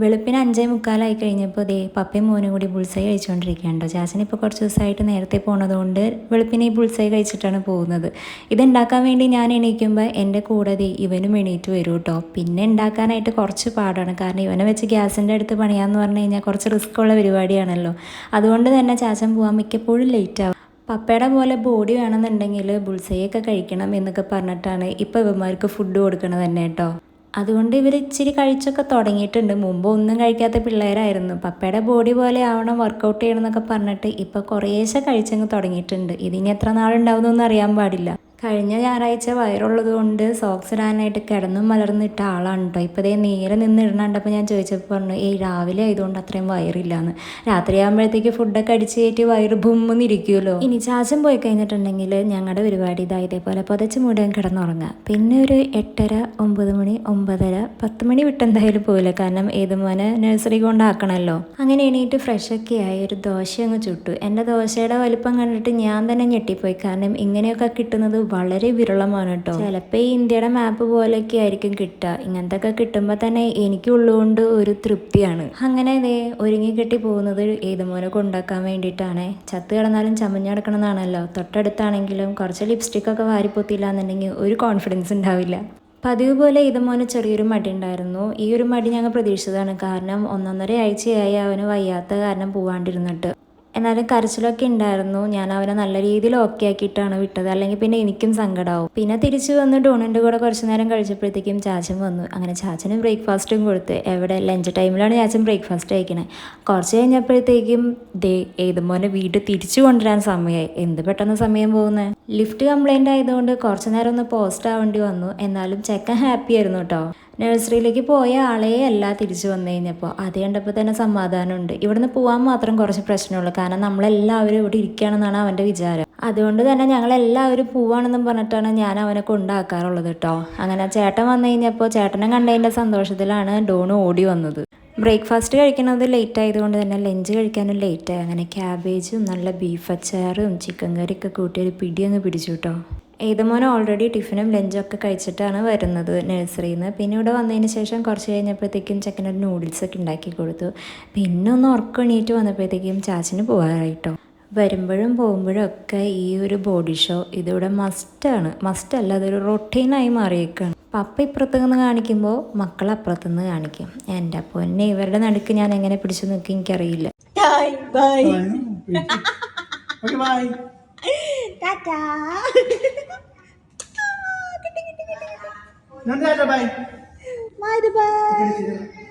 വെളുപ്പിന് 5:45 കഴിഞ്ഞപ്പോൾ ദേ പപ്പയും മോനും കൂടി ബുൾസൈ കഴിച്ചുകൊണ്ടിരിക്കുകയുണ്ടോ. ചാച്ചനിപ്പോൾ കുറച്ച് ദിവസമായിട്ട് നേരത്തെ പോണതുകൊണ്ട് വെളുപ്പിന് ഈ ബുൾസൈ കഴിച്ചിട്ടാണ് പോകുന്നത്. ഇതുണ്ടാക്കാൻ വേണ്ടി ഞാൻ എണീക്കുമ്പോൾ എൻ്റെ കൂടെ ദേ ഇവനും എണീറ്റ് വരും കേട്ടോ. പിന്നെ ഉണ്ടാക്കാനായിട്ട് കുറച്ച് പാടാണ്, കാരണം ഇവനെ വെച്ച് ഗ്യാസിൻ്റെ അടുത്ത് പണിയാന്ന് പറഞ്ഞു കഴിഞ്ഞാൽ കുറച്ച് റിസ്ക് ഉള്ള പരിപാടിയാണല്ലോ. അതുകൊണ്ട് തന്നെ ചാച്ചൻ പോകാൻ മിക്കപ്പോഴും ലേറ്റ് ആവും. പപ്പയുടെ പോലെ ബോഡി വേണമെന്നുണ്ടെങ്കിൽ ബുൾസൈയൊക്കെ കഴിക്കണം എന്നൊക്കെ പറഞ്ഞിട്ടാണ് ഇപ്പോൾ ഇവന്മാർക്ക് ഫുഡ് കൊടുക്കണത് തന്നെ കേട്ടോ. അതുകൊണ്ട് ഇവർ ഇച്ചിരി കഴിച്ചൊക്കെ തുടങ്ങിയിട്ടുണ്ട്. മുമ്പ് ഒന്നും കഴിക്കാത്ത പിള്ളേരായിരുന്നു. പപ്പയുടെ ബോഡി പോലെ ആവണം, വർക്കൗട്ട് ചെയ്യണം എന്നൊക്കെ പറഞ്ഞിട്ട് ഇപ്പോൾ കുറേശ്ശെ കഴിച്ചങ്ങ് തുടങ്ങിയിട്ടുണ്ട്. ഇതിനി എത്ര നാളുണ്ടാവുമെന്നൊന്നും അറിയാൻ പാടില്ല. കഴിഞ്ഞ ഞായറാഴ്ച വയറുള്ളത് കൊണ്ട് സോക്സ് ഇടാനായിട്ട് കിടന്നും മലർന്നിട്ട ആളാണ് കേട്ടോ. ഇപ്പോൾ ഇതേ നേരെ നിന്ന് ഇടണുണ്ടപ്പോൾ ഞാൻ ചോദിച്ചപ്പോൾ പറഞ്ഞു രാവിലെ ആയതുകൊണ്ട് അത്രയും വയറില്ലാന്ന്. രാത്രിയാകുമ്പോഴത്തേക്ക് ഫുഡൊക്കെ അടിച്ച് കയറ്റി വയറ് ബുമ്മെന്നിരിക്കുമല്ലോ. ഇനി ചാച്ചൻ പോയി കഴിഞ്ഞിട്ടുണ്ടെങ്കിൽ ഞങ്ങളുടെ പരിപാടി ഇതേപോലെ പുതച്ച് മൂടാൻ കിടന്നുറങ്ങുക. പിന്നെ ഒരു 8:30, 9 മണി, 9:30, 10 മണി വിട്ടെന്തായാലും പോയില്ല, കാരണം ഏതുമോനെ നഴ്സറി കൊണ്ടാക്കണമല്ലോ. അങ്ങനെ എണീറ്റ് ഫ്രഷൊക്കെ ആയി ഒരു ദോശ അങ്ങ് ചുട്ടു. എൻ്റെ ദോശയുടെ വലിപ്പം കണ്ടിട്ട് ഞാൻ തന്നെ ഞെട്ടിപ്പോയി, കാരണം ഇങ്ങനെയൊക്കെ കിട്ടുന്നത് വളരെ വിരളമാണ് കേട്ടോ. ചിലപ്പോൾ ഈ ഇന്ത്യയുടെ മാപ്പ് പോലെയൊക്കെ ആയിരിക്കും കിട്ടുക. ഇങ്ങനത്തെ ഒക്കെ കിട്ടുമ്പോൾ തന്നെ എനിക്കുള്ളതുകൊണ്ട് ഒരു തൃപ്തിയാണ്. അങ്ങനെ ഇതേ ഒരുങ്ങി കെട്ടി പോകുന്നത് ഏതുമോനെ കൊണ്ടാക്കാൻ വേണ്ടിയിട്ടാണ്. ചത്ത് കിടന്നാലും ചമഞ്ഞടക്കണമെന്നാണല്ലോ. തൊട്ടടുത്താണെങ്കിലും കുറച്ച് ലിപ്സ്റ്റിക്കൊക്കെ വാരിപ്പൊത്തിയില്ല എന്നുണ്ടെങ്കിൽ ഒരു കോൺഫിഡൻസ് ഉണ്ടാവില്ല. പതിവ് പോലെ ഏതുമോന് ചെറിയൊരു മടി ഉണ്ടായിരുന്നു. ഈ ഒരു മടി ഞങ്ങൾ പ്രതീക്ഷിച്ചതാണ്, കാരണം 1.5 ആഴ്ചയായി അവന് വയ്യാത്ത കാരണം പോവാണ്ടിരുന്നിട്ട്. എന്നാലും കരച്ചിലൊക്കെ ഉണ്ടായിരുന്നു. ഞാൻ അവനെ നല്ല രീതിയിൽ ഓക്കെ ആക്കിയിട്ടാണ് വിട്ടത്, അല്ലെങ്കിൽ പിന്നെ എനിക്കും സങ്കടമാവും. പിന്നെ തിരിച്ചു വന്ന് ഡോണിൻ്റെ കൂടെ കുറച്ച് നേരം കഴിച്ചപ്പോഴത്തേക്കും ചാച്ചൻ വന്നു. അങ്ങനെ ചാച്ചന് ബ്രേക്ക്ഫാസ്റ്റും കൊടുത്ത്. എവിടെ ലഞ്ച് ടൈമിലാണ് ചാച്ചൻ ബ്രേക്ക്ഫാസ്റ്റ് കഴിക്കണേ. കുറച്ച് കഴിഞ്ഞപ്പോഴത്തേക്കും ഏതുമോനെ വീട് തിരിച്ചു കൊണ്ടുവരാൻ സമയമായി. എന്ത് പെട്ടെന്ന് സമയം പോകുന്നത്. ലിഫ്റ്റ് കംപ്ലൈൻ്റ് ആയതുകൊണ്ട് കുറച്ച് നേരം ഒന്ന് പോസ്റ്റ് ആവേണ്ടി വന്നു. എന്നാലും ചെക്കൻ ഹാപ്പി ആയിരുന്നു കേട്ടോ. നഴ്സറിയിലേക്ക് പോയ ആളെ അല്ല തിരിച്ചു വന്നു കഴിഞ്ഞപ്പോൾ. അത് കണ്ടപ്പോൾ തന്നെ സമാധാനമുണ്ട്. ഇവിടുന്ന് പോകാൻ മാത്രം കുറച്ച് പ്രശ്നമുള്ളൂ, കാരണം നമ്മളെല്ലാവരും ഇവിടെ ഇരിക്കുകയാണെന്നാണ് അവൻ്റെ വിചാരം. അതുകൊണ്ട് തന്നെ ഞങ്ങളെല്ലാവരും പോവാണെന്നും പറഞ്ഞിട്ടാണ് ഞാൻ അവനെ കൊണ്ടാക്കാറുള്ളത് കേട്ടോ. അങ്ങനെ ചേട്ടൻ വന്നു കഴിഞ്ഞപ്പോൾ ചേട്ടനെ കണ്ടതിൻ്റെ സന്തോഷത്തിലാണ് ഡോൺ ഓടി വന്നത്. ബ്രേക്ക്ഫാസ്റ്റ് കഴിക്കുന്നത് ലേറ്റ് ആയതുകൊണ്ട് തന്നെ ലഞ്ച് കഴിക്കാനും ലേറ്റായി. അങ്ങനെ ക്യാബേജും നല്ല ബീഫ് അച്ചാറും ചിക്കൻ കറിയൊക്കെ കൂട്ടി ഒരു പിടി അങ്ങ് പിടിച്ചു കേട്ടോ. ഏതുമോൻ ഓൾറെഡി ടിഫിനും ലഞ്ചൊക്കെ കഴിച്ചിട്ടാണ് വരുന്നത് നഴ്സറിയിൽ നിന്ന്. പിന്നെ ഇവിടെ വന്നതിന് ശേഷം കുറച്ച് കഴിഞ്ഞപ്പോഴത്തേക്കും ചെക്കനൊരു നൂഡിൽസൊക്കെ ഉണ്ടാക്കി കൊടുത്തു. പിന്നെ ഒന്ന് ഉറക്കം എണീറ്റ് വന്നപ്പോഴത്തേക്കും ചാച്ചന് പോകാറായിട്ടോ. വരുമ്പോഴും പോകുമ്പോഴും ഒക്കെ ഈ ഒരു ബോഡി ഷോ ഇതിവിടെ മസ്റ്റല്ല, അതൊരു റൊട്ടീനായി മാറിയേക്കാണ്. പപ്പ ഇപ്പുറത്തു നിന്ന് കാണിക്കുമ്പോൾ മക്കൾ അപ്പുറത്തു നിന്ന് കാണിക്കും. എൻ്റെ പൊന്നെ, ഇവരുടെ നടുക്ക് ഞാൻ എങ്ങനെ പിടിച്ചു നിൽക്കും എനിക്കറിയില്ല. Bye.